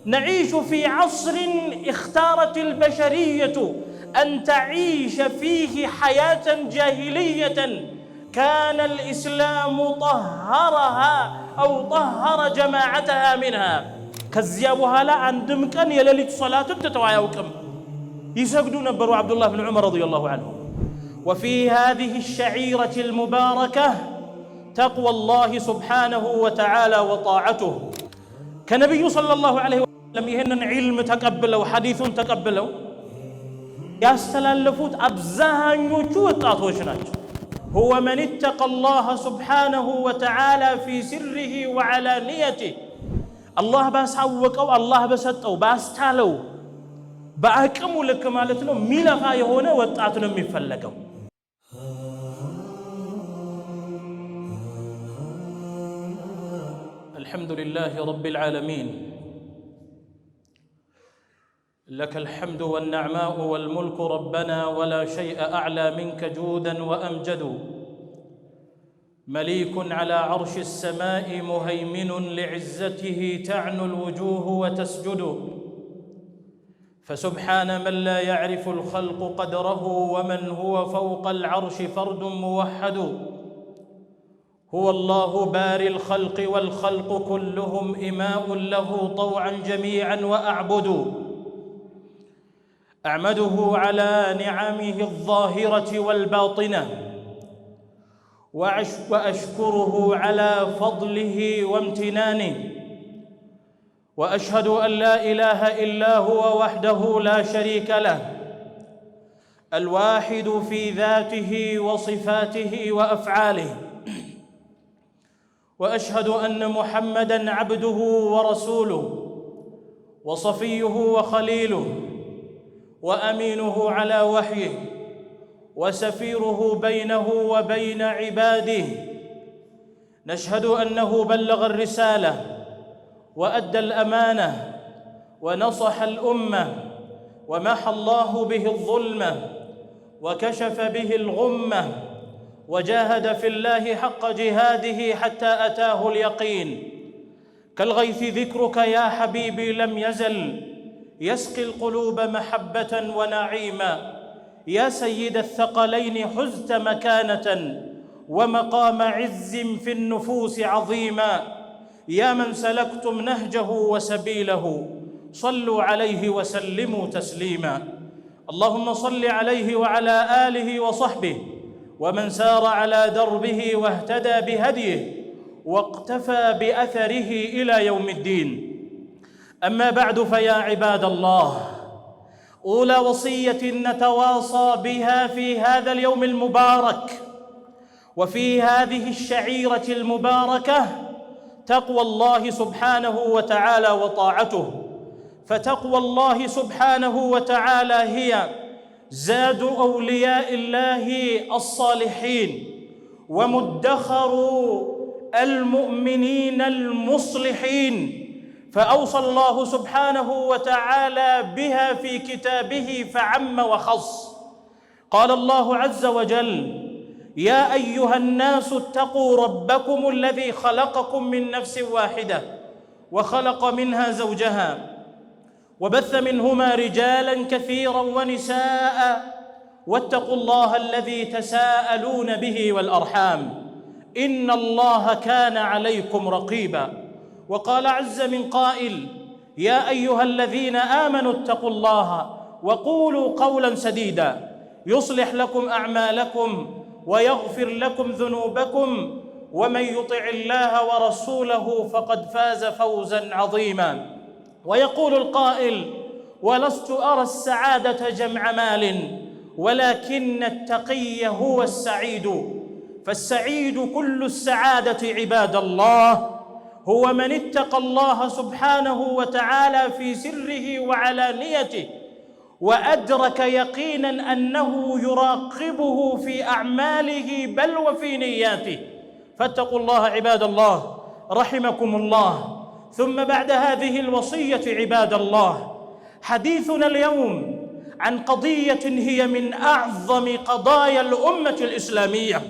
نعيش في عصر اختارت البشرية أن تعيش فيه حياة جاهلية كان الإسلام طهرها أو طهر جماعتها منها. كذيابها لا عندهم كان يللت صلاة تتوايوكم يسجدون نبروا عبد الله بن عمر رضي الله عنه. وفي هذه الشعيرة المباركة تقوى الله سبحانه وتعالى وطاعته. كنبي صلى الله عليه وسلم يهنن علم تقبلوا حديث تقبلوا يستلالفوت أبزاهنيوچو وطاتوچ ናቸው. هو من اتقى الله سبحانه وتعالى في سره وعلانيته. الله ባሳወቀው الله በሰጠው ባስቻለው በአቅሙ ልክ ማለት ነው ሚለፋ የሆነ ወጣት ነው የሚፈለገው። الحمد لله رب العالمين لك الحمد والنعماء والملك ربنا ولا شيء أعلى منك جودا وأمجد مليك على عرش السماء مهيمن لعزته تعنو الوجوه وتسجد فسبحان من لا يعرف الخلق قدره ومن هو فوق العرش فرد موحد هو الله باري الخلق والخلق كلهم إماء له طوعا جميعا وأعبد أعمده على نعمه الظاهرة والباطنة وأشكره على فضله وامتنانه وأشهد أن لا إله إلا هو وحده لا شريك له الواحد في ذاته وصفاته وأفعاله وأشهد أن محمدًا عبده ورسوله وصفيه وخليله وأمينه على وحيه وسفيره بينه وبين عباده نشهد أنه بلغ الرسالة وأدى الأمانة ونصح الأمة ومحى الله به الظلمة وكشف به الغمة وجاهد في الله حق جهاده حتى أتاه اليقين كالغيث ذكرك يا حبيبي لم يزل يسقي القلوب محبة ونعيما يا سيد الثقلين حزت مكانة ومقام عز في النفوس عظيما يا من سلكتم نهجه وسبيله صلوا عليه وسلموا تسليما اللهم صل عليه وعلى آله وصحبه ومن سار على دربه واهتدى بهديه واقتفى بأثره إلى يوم الدين أما بعد فيا عباد الله أولى وصية نتواصى بها في هذا اليوم المبارك وفي هذه الشعيرة المباركة تقوى الله سبحانه وتعالى وطاعته فتقوى الله سبحانه وتعالى هي زاد أولياء الله الصالحين ومدخر المؤمنين المصلحين فأوصى الله سبحانه وتعالى بها في كتابه فعم وخص قال الله عز وجل يا أيها الناس اتقوا ربكم الذي خلقكم من نفس واحدة وخلق منها زوجها وبث منهما رجالا كثيرا ونساء واتقوا الله الذي تساءلون به والأرحام إن الله كان عليكم رقيبا وقال عز من قائل يا أيها الذين آمنوا اتقوا الله وقولوا قولا سديدا يصلح لكم أعمالكم ويغفر لكم ذنوبكم ومن يطع الله ورسوله فقد فاز فوزا عظيما ويقول القائل ولست أرى السعادة جمع مال ولكن التقي هو السعيد فالسعيد كل السعادة عباد الله هو من اتقى الله سبحانه وتعالى في سره وعلانيته وأدرك يقينا أنه يراقبه في أعماله بل وفي نياته فاتقوا الله عباد الله رحمكم الله ثم بعد هذه الوصية عباد الله حديثنا اليوم عن قضية هي من أعظم قضايا الأمة الإسلامية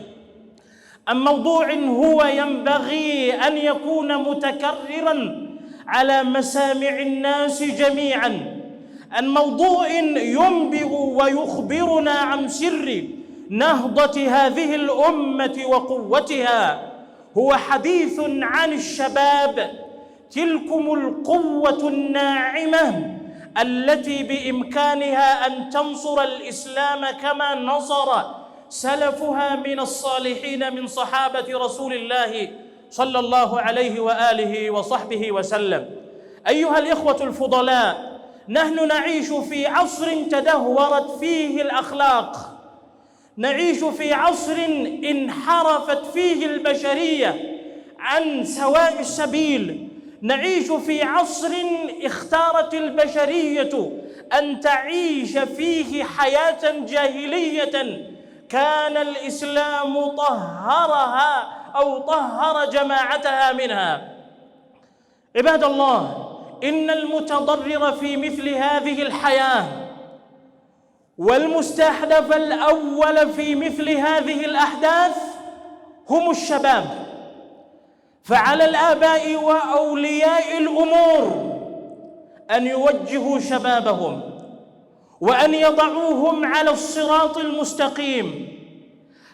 عن موضوع هو ينبغي أن يكون متكررا على مسامع الناس جميعا عن موضوع ينبئ ويخبرنا عن سر نهضة هذه الأمة وقوتها. هو حديث عن الشباب، تلكم القوة الناعمة التي بإمكانها أن تنصر الإسلام كما نصر سلفها من الصالحين من صحابة رسول الله صلى الله عليه وآله وصحبه وسلم. أيها الإخوة الفضلاء، نحن نعيش في عصر تدهورت فيه الأخلاق، نعيش في عصر انحرفت فيه البشرية عن سواء السبيل، نعيش في عصر اختارت البشرية أن تعيش فيه حياة جاهلية كان الإسلام طهرها أو طهر جماعتها منها. عباد الله، إن المتضرر في مثل هذه الحياة والمستهدف الأول في مثل هذه الأحداث هم الشباب. فعلى الآباء وأولياء الأمور أن يوجهوا شبابهم وأن يضعوهم على الصراط المستقيم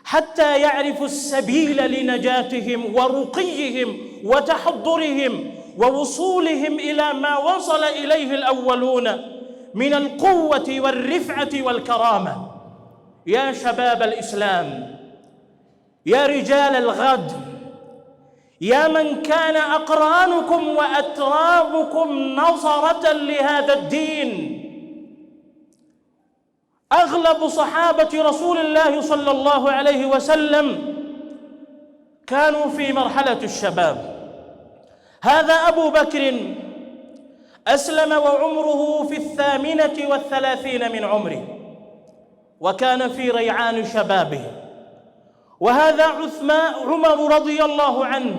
حتى يعرفوا السبيل لنجاتهم ورقيهم وتحضرهم ووصولهم إلى ما وصل إليه الأولون من القوة والرفعة والكرامة. يا شباب الإسلام، يا رجال الغد، يا من كان أقرانكم وأترابكم نصرة لهذا الدين، أغلب صحابة رسول الله صلى الله عليه وسلم كانوا في مرحلة الشباب. هذا أبو بكر أسلم وعمره في 38 من عمره وكان في ريعان شبابه. وهذا عمر رضي الله عنه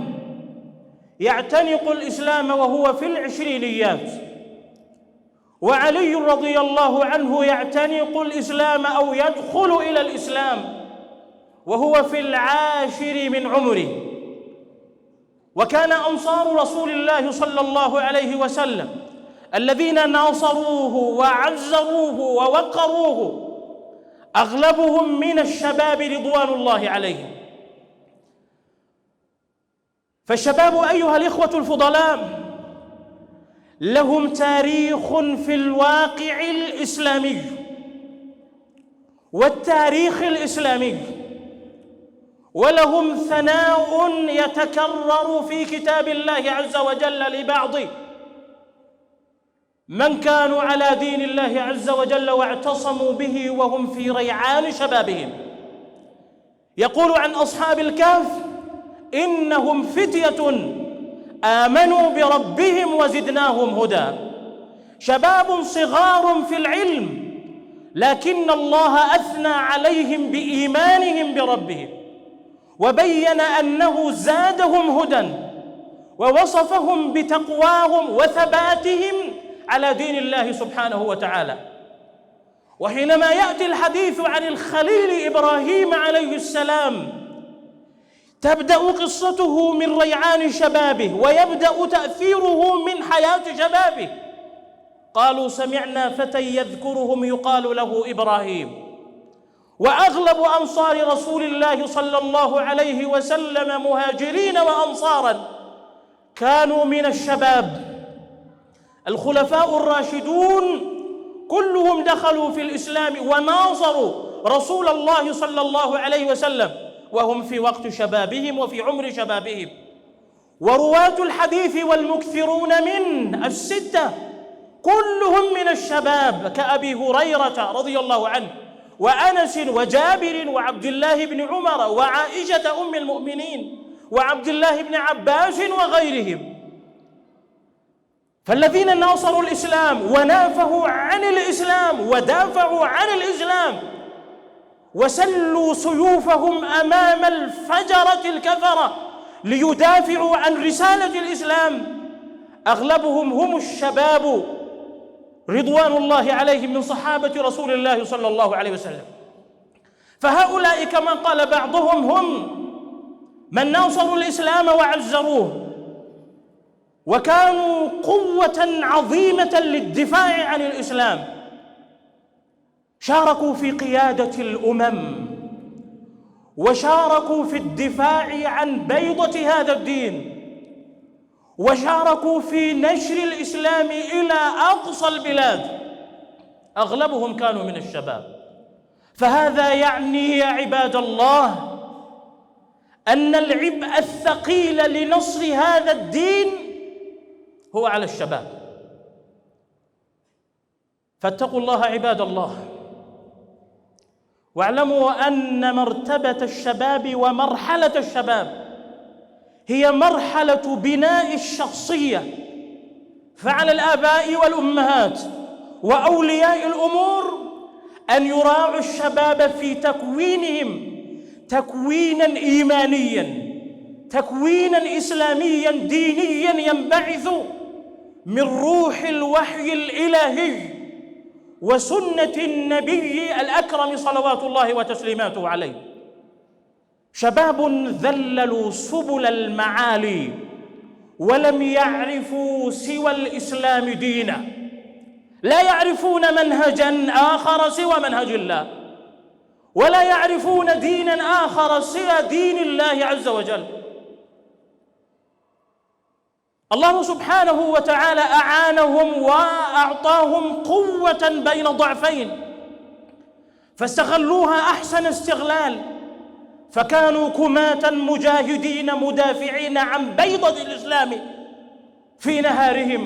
يعتنق الإسلام وهو في العشرينيات، وعلي رضي الله عنه يعتنق الإسلام أو يدخل إلى الإسلام وهو في 10 من عمره. وكان أنصار رسول الله صلى الله عليه وسلم الذين ناصروه وعزروه ووقروه أغلبهم من الشباب رضوان الله عليهم. فالشباب أيها الإخوة الفضلاء لهم تاريخ في الواقع الإسلامي والتاريخ الإسلامي، ولهم ثناء يتكرر في كتاب الله عز وجل لبعض من كانوا على دين الله عز وجل واعتصموا به وهم في ريعان شبابهم. يقول عن أصحاب الكهف: إنهم فتية آمنوا بربهم وزدناهم هدى. شباب صغار في العلم لكن الله أثنى عليهم بإيمانهم بربهم وبين أنه زادهم هدى ووصفهم بتقواهم وثباتهم على دين الله سبحانه وتعالى. وحينما يأتي الحديث عن الخليل إبراهيم عليه السلام تبدأ قصته من ريعان شبابه ويبدأ تأثيره من حياة شبابه. قالوا: سمعنا فتى يذكرهم يقال له إبراهيم. وأغلب أنصار رسول الله صلى الله عليه وسلم مهاجرين وأنصارا كانوا من الشباب. الخلفاء الراشدون كلهم دخلوا في الإسلام وناصروا رسول الله صلى الله عليه وسلم وهم في وقت شبابهم وفي عمر شبابهم. ورواة الحديث والمكثرون من 6 كلهم من الشباب كأبي هريرة رضي الله عنه وأنس وجابر وعبد الله بن عمر وعائشة أم المؤمنين وعبد الله بن عباس وغيرهم. فالذين ناصروا الإسلام ونافحوا عن الإسلام ودافعوا عن الإسلام وسلوا سيوفهم أمام الفجرة الكفرة ليدافعوا عن رسالة الإسلام أغلبهم هم الشباب رضوان الله عليهم من صحابة رسول الله صلى الله عليه وسلم. فهؤلاء كما قال بعضهم هم من ناصروا الإسلام وعزروه. وكانوا قوة عظيمة للدفاع عن الإسلام، شاركوا في قيادة الأمم، وشاركوا في الدفاع عن بيضة هذا الدين، وشاركوا في نشر الإسلام إلى أقصى البلاد. أغلبهم كانوا من الشباب. فهذا يعني يا عباد الله أن العبء الثقيل لنصر هذا الدين هو على الشباب. فاتقوا الله عباد الله، واعلموا أن مرتبة الشباب ومرحلة الشباب هي مرحلة بناء الشخصية. فعلى الآباء والأمهات وأولياء الأمور أن يراعوا الشباب في تكوينهم تكوينا إيمانيا، تكوينا إسلاميا دينيا ينبعث من روح الوحي الإلهي وسنة النبي الأكرم صلوات الله وتسليماته عليه. شباب ذللوا سبل المعالي ولم يعرفوا سوى الإسلام دينا، لا يعرفون منهجا آخر سوى منهج الله، ولا يعرفون دينا آخر سوى دين الله عز وجل. الله سبحانه وتعالى أعانهم وأعطاهم قوة بين ضعفين، فاستغلوها أحسن استغلال، فكانوا كماة مجاهدين مدافعين عن بيضة الإسلام في نهارهم،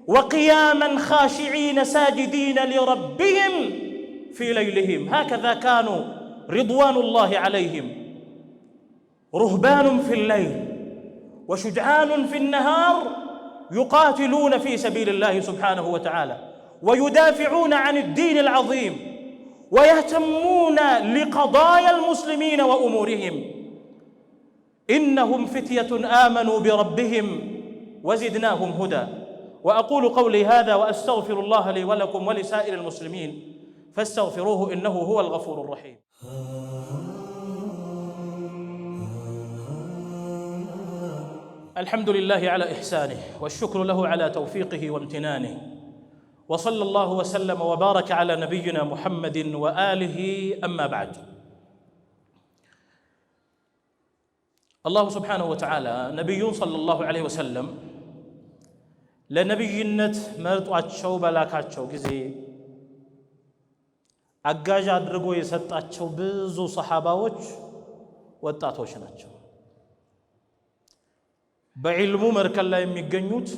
وقياما خاشعين ساجدين لربهم في ليلهم. هكذا كانوا رضوان الله عليهم، رهبان في الليل وشجعان في النهار، يقاتلون في سبيل الله سبحانه وتعالى، ويدافعون عن الدين العظيم، ويهتمون لقضايا المسلمين وأمورهم. إنهم فتية آمنوا بربهم وزدناهم هدى. وأقول قولي هذا وأستغفر الله لي ولكم ولسائر المسلمين فاستغفروه إنه هو الغفور الرحيم. الحمد لله على إحسانه، والشكر له على توفيقه وامتنانه، وصلى الله وسلم وبارك على نبينا محمد وآله. أما بعد، الله سبحانه وتعالى نبي صلى الله عليه وسلم ለነብይነት መርጧቸው በላካቸው ጊዜ አጋዥ አድርጎ የሰጣቸው ብዙ ሰሃባዎች ወጣቶች ናቸው። በዕልሙ መርከል ላይ የሚገኙት፣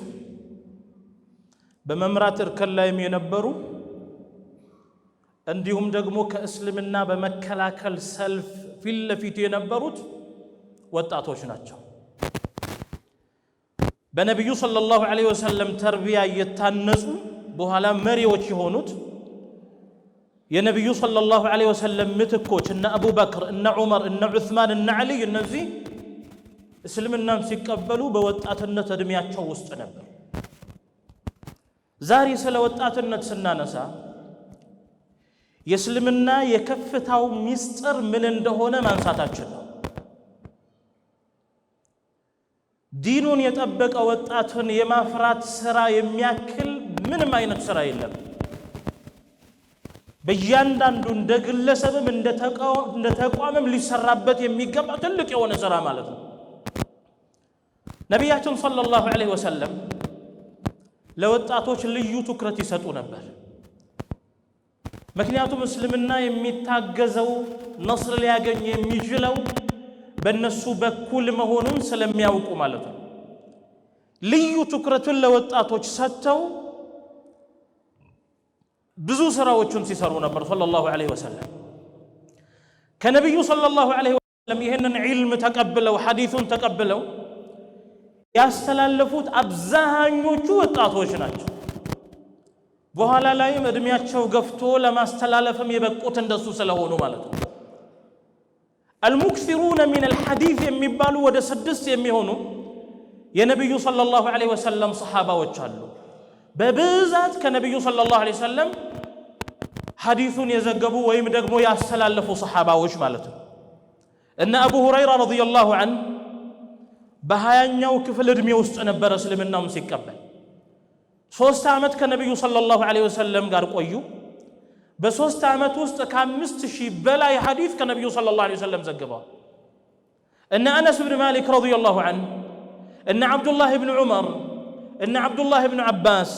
በመምራት እርከን ላይ የነበሩ፣ እንዲሁም ደግሞ ከእስልምና በመከላከል ሰልፍ ፊት ለፊት የነበሩት ወጣቶች ናቸው። በነብዩ ሰለላሁ ዐለይሂ ወሰለም ተርቢያ የታነጹ በኋላ መሪዎች የሆኑት የነብዩ ሰለላሁ ዐለይሂ ወሰለም ምትኮች እነ አቡበክር እነ ዑመር እነ ዑስማን እነ ዓሊ፣ እነዚህ እስልምናን ሲቀበሉ በወጣትነት እድሜያቸው ውስጥ ነበር። ዛሬ ስለ ወጣትነት ስናነሳ የእስልምና የከፍታው ሚስጥር ምን እንደሆነ ማንሳታችን ነው። ዲኑን የጠበቀ ወጣትን የማፍራት ስራ የሚያክል ምንም አይነት ስራ የለም። በእያንዳንዱ እንደ ግለሰብም እንደ ተቋምም ሊሰራበት የሚገባ ትልቅ የሆነ ስራ ማለት ነው። ነቢያችን ሰለላሁ ዐለይሂ ወሰለም ለወጣቶች ልዩ ትኩረት ይሰጡ ነበር። ምክንያቱም እስልምና የሚታገዘው ነስር ሊያገኝ የሚችለው በእነሱ በኩል መሆኑን ስለሚያውቁ ማለት ነው። ልዩ ትኩረትን ለወጣቶች ሰጥተው ብዙ ስራዎችን ሲሰሩ ነበር ሰለላሁ ዐለይሂ ወሰለም። ከነቢዩ ሰለላሁ ዐለይሂ ወሰለም ይህንን ዒልም ተቀብለው ሐዲሱን ተቀብለው ያስተላለፉት አብዛኞቹ ወጣቶች ናቸው። በኋላ ላይም እድሜያቸው ገፍቶ ለማስተላለፍም የበቁት እንደሱ ስለሆኑ ማለት ነው። المكثرون من الحديث የሚባሉ ወደ 6 የሚሆኑ የነብዩ ሰለላሁ ዐለይሂ ወሰለም ሰሃባዎች አሉ። በብዛት ከነብዩ ሰለላሁ ዐለይሂ ወሰለም ሐዲሱን የዘገቡ ወይም ደግሞ ያስተላለፉ ሰሃባዎች ማለት ነው። እነ አቡ ሁረይራ ረዲየላሁ ዐንሁ በ20ኛው ክፍል እድሜ ውስጥ ነበር እስልምናውን ሲቀበል 3 ዓመት ከነብዩ ሰለላሁ ዐለይሂ ወሰለም ጋር ቆዩ በ3 ዓመት ውስጥ ከ5000 በላይ ሐዲስ ከነብዩ ሰለላሁ ዐለይሂ ወሰለም ዘግበዋል እነ አነስ ብን ማሊክ ረዲየላሁ ዐንሁ እነ አብዱላህ ብን ዑመር እነ አብዱላህ ብን አባስ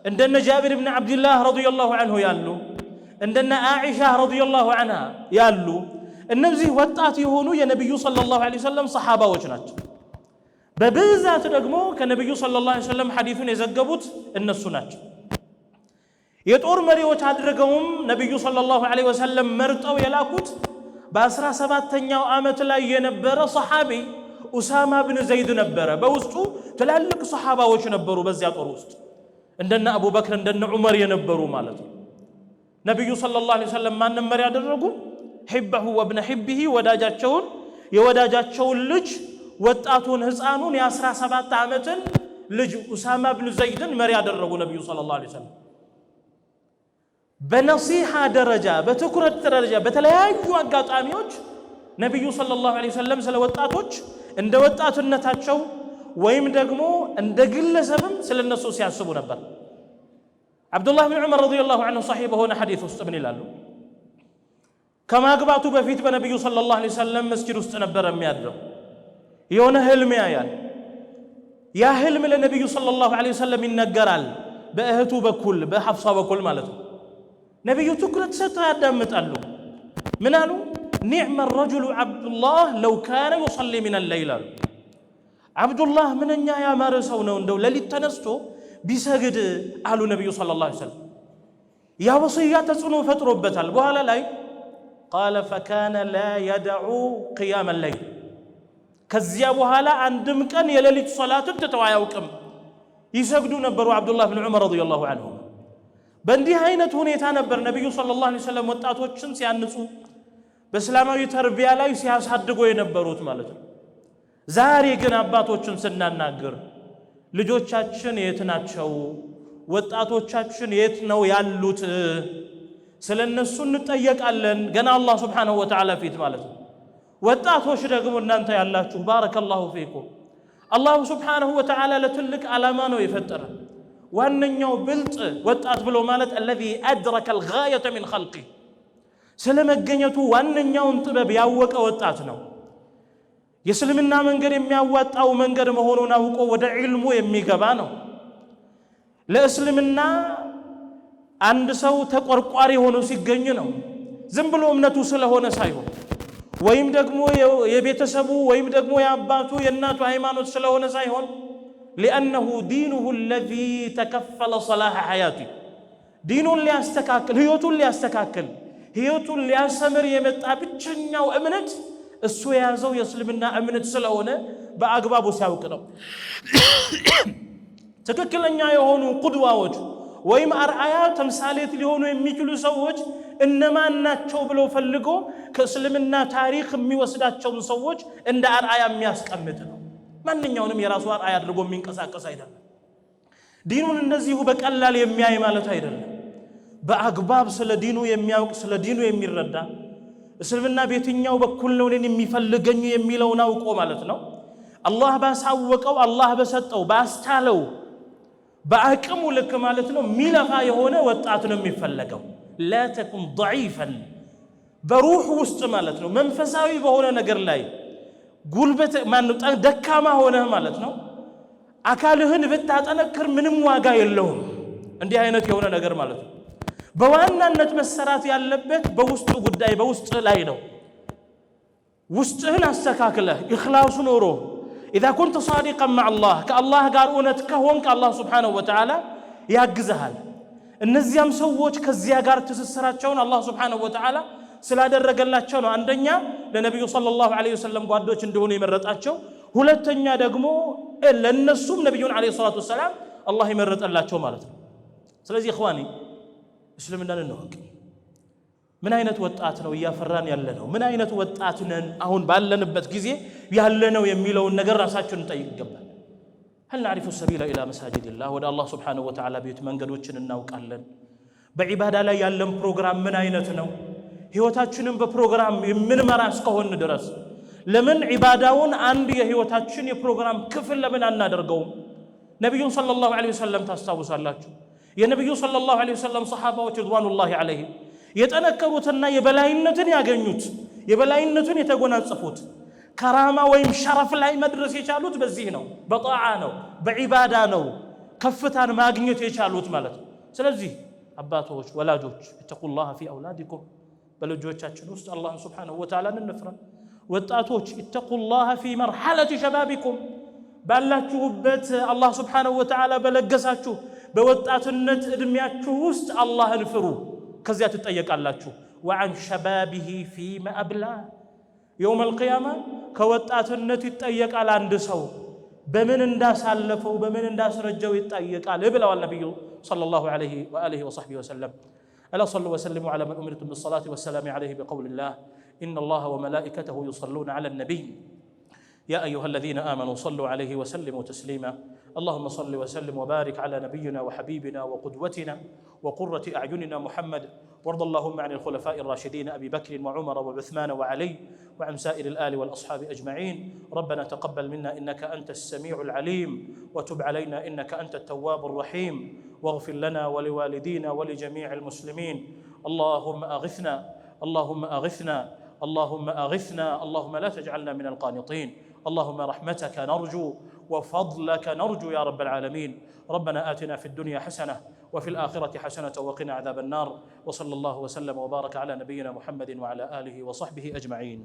እንደነ ጃቢር ብን አብዱላህ ረዲየላሁ ዐንሁ ያሉ እንደነ አኢሻ ረዲየላሁ ዐንሃ ያሉ እነዚህ ወጣት የሆኑ የነብዩ ሰለላሁ ዐለይሂ ወሰለም ሰሃባዎች ናቸው በብዛት ደግሞ ከነብዩ ሰለላሁ ዐለይሂ ወሰለም ሐዲሱን የዘገቡት እነሱ ናቸው የጦር መሪዎች አድርገውም ነብዩ ሰለላሁ ዐለይሂ ወሰለም መርጠው የላኩት በ17ኛው ዓመት ላይ የነበረ ሰሃቢ ኡሳማ ብን ዘይድ ነበረ በውስጡ ትላልቅ ሰሃባዎች ነበሩ በዚያ ጦር ውስጥ እንደነ አቡበክር እንደነ ዑመር የነበሩ ማለት ነው ነብዩ ሰለላሁ ዐለይሂ ወሰለም ማንን መሪ ያደረጉ ሂበሁ ወብነ ሂብሂ የወዳጃቸውን ልጅ ወጣቱን ህፃኑን የ17 ዓመትን ልጅ ኡሳማ ብን ዘይድን መሪ ያደረጉ ነብዩ ሰለላሁ ዐለይሂ ወሰለም በነሲሃ ደረጃ በትኩረት ደረጃ በተለያዩ አጋጣሚዎች ነብዩ ሰለላሁ ዐለይሂ ወሰለም ስለ ወጣቶች እንደ ወጣትነታቸው ወይም ደግሞ እንደ ግለሰብም ስለነሱ ሲያስቡ ነበር አብዱላህ ብን ዑመር ረዲየላሁ ዐንሁ ሷሂህ በሆነ ሐዲስ ውስጥ ምን ይላሉ ከማግባቱ በፊት በነብዩ ሰለላሁ ዐለይሂ ወሰለም መስጂድ ውስጥ ነበር የሚያድረው የሆነ ህልም ያያል ያ ህልም ለነብዩ ሰለላሁ ዐለይሂ ወሰለም ይነገራል በእህቱ በኩል በሐፍሳ በኩል ማለት ነው ነብዩ ትኩረት ሰጥተው ያዳምጣሉ ምን አሉ ኒዕመ الرجل عبد الله لو كان يصلي من الليل عبد الله ምንኛ ያማረ ሰው ነው እንደው ለሊት ተነስቶ ቢሰግድ አሉ ነብዩ ሰለላሁ ዐለይሂ ወሰለም ያ ወሲያ ተጽኖ ፈጥሮበታል በኋላ ላይ قال فكان لا يدع قيام الليل ከዚያ በኋላ አንድም ቀን የሌሊት ሶላትን ተተው አያውቅም ይሰግዱ ነበሩ አብዱላህ ብን ዑመር ረዲየላሁ ዐንሁ በእንዲህ አይነት ሁኔታ ነበር ነብዩ ሰለላሁ ዐለይሂ ወሰለም ወጣቶችን ሲያንጹ በእስላማዊ ተርቢያ ላይ ሲያሳድጉ የነበሩት ማለት ነው ዛሬ ግን አባቶችን ስናናገር ልጆቻችን የት ናቸው ወጣቶቻችን የት ነው ያሉት ስለነሱ እንጠየቃለን ገና አላህ Subhanahu Wa Ta'ala ፊት ማለት ነው ወጣቶች ደግሞ እናንተ ያላችሁ ባረከላሁ ፊኩም አላህ Subhanahu Wa Ta'ala ለትልቅ ዓላማ ነው የፈጠረ ዋነኛው ብልጥ ወጣት ብሎ ማለት الذي أدرك الغاية من خلقه ስለመገኘቱ ዋነኛውን ጥበብ ያወቀ ወጣት ነው የእስልምና መንገድ የሚያዋጣው መንገድ መሆኑን አውቆ ወደ ዒልሙ የሚገባ ነው ለእስልምና አንድ ሰው ተቆርቋሪ ሆኖ ሲገኝ ነው ዝም ብሎ እምነቱ ስለሆነ ሳይሆን ወይም ደግሞ የቤተሰቡ ወይም ደግሞ የአባቱ የእናቱ ሃይማኖት ስለሆነ ሳይሆን لأنه دينه الذي تكفل صلاح حياته دينون ليستكاكل ህይወቱን ሊያሰምር የመጣ ብቸኛው እምነት እሱ ያዘው የእስልምና እምነት ስለሆነ በአግባቡ ሲያውቅ ነው ትክክለኛ የሆኑ ቁድዋዎች ወይም አርአያ ተምሳሌት ሊሆኑ የሚችሉ ሰዎች እነማን ናቸው ብሎ ፈልጎ ከእስልምና ታሪክ የሚወስዳቸው ሰዎች እንደ አርአያ የሚያስቀምጥ ነው ማንኛውንም የራሱ አርአያ አድርጎ የሚንቀሳቀስ አይደለም ዲኑን እንደዚሁ በቀላል የሚያይ ማለት አይደለም በአግባብ ስለ ዲኑ የሚያውቅ ስለ ዲኑ የሚረዳ እስልምና በየትኛው በኩል ነው እኔን የሚፈልገኝ የሚለውን አውቆ ማለት ነው አላህ ባሳወቀው አላህ በሰጠው ባስቻለው በአቅሙ ልክ ማለት ነው ሚለፋ የሆነ ወጣት ነው የሚፈልገው لا تكن ضعيفا በሩህ ውስጥ ማለት ነው መንፈሳዊ በሆነ ነገር ላይ ጉልበት ማን ደካማ ሆነ ማለት ነው አካልህን ብታጠነክር ምንም ዋጋ የለውም እንዲህ አይነት የሆነ ነገር ማለት ነው በዋናነት መሰራት ያለበት በውስጡ ጉዳይ በውስጥ ላይ ነው ውስጥህን አስተካክለህ ኢኽላስ ኖሮ اذا كنت صادقا مع الله كالله ጋር እውነት ከሆንክ አላህ Subhanahu Wa Ta'ala ያግዝሃል እነዚያም ሰዎች ከዚያ ጋር ተሰሰራቸውን አላህ Subhanahu Wa Ta'ala ስላደረገላቸው ነው አንደኛ ለነብዩ ሰለላሁ ዐለይሂ ወሰለም ጓዶች እንደሆኑ የመረጣቸው ሁለተኛ ደግሞ ለነሱም ነብዩን ዐለይሂ ሰላቱ ወሰለም አላህ ይመረጠላቸው ማለት ነው ስለዚህ ኢኽዋኒ እስልምናን እንወቅ ምን አይነት ወጣት ነው ያፈራን ያለነው ምን አይነት ወጣት ነን አሁን ባለንበት ጊዜ ያለነው የሚለው ነገር ራሳችንን እንጠይቅ ይገባል هل نعرف السبيل الى مساجد الله ወደ አላህ Subhanahu Wa Ta'ala ቤት መንገዶችን እናውቃለን በዒባዳ ላይ ያለን ፕሮግራም ምን አይነት ነው ህይወታችንን በፕሮግራም የምንመራ እስከሆነ ድረስ ለምን ዒባዳውን አንድ የህይወታችን የፕሮግራም ክፍል ለምን አናደርገውም? ነብዩን ሰለላሁ ዐለይሂ ወሰለም ታስታውሳላችሁ። የነብዩ ሰለላሁ ዐለይሂ ወሰለም ሰሃባዎች ሪድዋኑላሂ ዐለይሂም የጠነከሩትና የበላይነትን ያገኙት የበላይነቱን የተጎናጸፉት ከራማ ወይም ሸረፍ ላይ መድረስ የቻሉት በዚህ ነው፣ በጣዓ ነው፣ በዒባዳ ነው ከፍታን ማግኘት የቻሉት ማለት ነው። ስለዚህ አባቶች፣ ወላጆች ኢተቁላህ ፊ አውላዲኩም በልጆቻችን ውስጥ አላህን ሱብሓነሁ ወተዓላን እንፍራ። ወጣቶች ኢተቁላህ ፊ መርሐለቲ ሸባቢኩም ባላችሁበት አላህ ሱብሓነሁ ወተዓላ በለገሳችሁ በወጣትነት እድሜያችሁ ውስጥ አላህን ፍሩ። ከዚያ ትጠየቃላችሁ። ወዐን ሸባቢሂ ፊማ አብላ የውመል ቂያማ ከወጣትነት ይጠየቃል። አንድ ሰው በምን እንዳሳለፈው በምን እንዳስረጀው ይጠየቃል ብለዋል ነብዩ ሰለላሁ ዐለይሂ ወአሊሂ ወሰሕቢሂ ወሰለም። አላ ሰሉ ወሰሊሙ ዐላ መን ኡሚርቱም ቢሰላቲ ወሰላሚ ዐለይሂ ቢቀውሊላህ ኢነላሀ ወመላኢከተሁ ዩሰሉነ ዐለ ነቢይ يا أيها الذين آمنوا صلوا عليه وسلموا تسليما اللهم صل وسلم وبارك على نبينا وحبيبنا وقدوتنا وقرة أعيننا محمد وارض اللهم عن الخلفاء الراشدين أبي بكر وعمر وعثمان وعلي وعن سائر الآل والأصحاب أجمعين ربنا تقبل منا إنك أنت السميع العليم وتب علينا إنك أنت التواب الرحيم واغفر لنا ولوالدينا ولجميع المسلمين اللهم أغثنا اللهم أغثنا اللهم أغثنا اللهم لا تجعلنا من القانطين اللهم رحمتك نرجو وفضلك نرجو يا رب العالمين ربنا آتنا في الدنيا حسنة وفي الآخرة حسنة وقنا عذاب النار وصلى الله وسلم وبارك على نبينا محمد وعلى آله وصحبه أجمعين